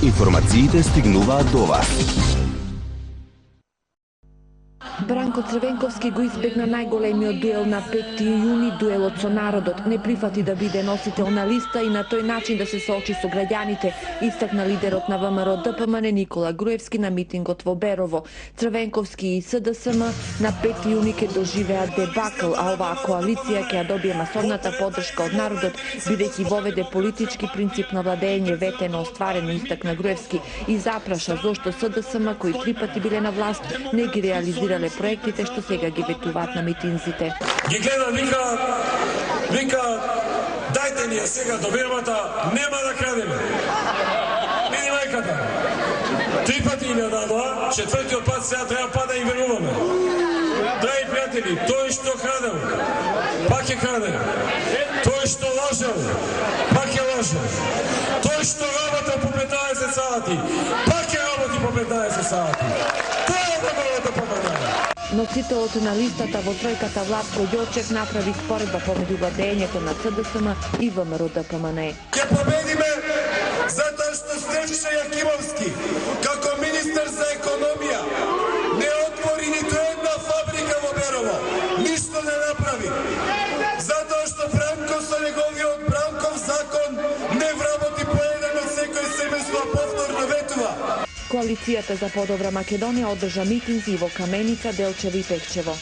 Информациите стигнуваат до вас. Бранко Црвенковски го избегна најголемиот дуел на 5 јуни, дуелот со народот. Не прифати да биде носител на листа и на тој начин да се соочи со граѓаните, истакна лидерот на ВМРО ДПМН Никола Груевски на митингот во Берово. Црвенковски и СДСМ на 5 јуни ќе доживеат дебакл, а оваа коалиција ќе ја добие масовната поддршка од народот, бидејќи воведе политички принцип на владење ветено остварено, истакна Груевски и запраша зошто СДСМ, кои 3 пати биле на власт, не ги реализирале проектите што сега ги ветуваат на митинзите. Ги гледа, вика, дајте ни ја сега до вербата, нема да крадеме. Види мајката. 3 пати им ја дадоа, 4-тиот пат сега треба па да им веруваме. Драги пријатели, тој што крадел, пак е крадел. Тој што лажел, пак е лажел. Тој што работа по 15 сати, пак е работи по 15 сати. Тоа е да помагаме. Носителот на листата во тројката Владко Ѓорчев направи споредба помеѓу владењето на СДСМ и ВМРО ДПМН. Ќе победиме затоа што Стефче Јакимовски, како министер за економија, не отвори ниту една фабрика во Берово. Ништо не направи. Затоа што Бранко со неговиот Бранков закон не вработи по еден од секој семејство, а повторно ветува. Коалицијата за подобра Македонија одржа митинзи во Каменица, Делчево и Пехчево.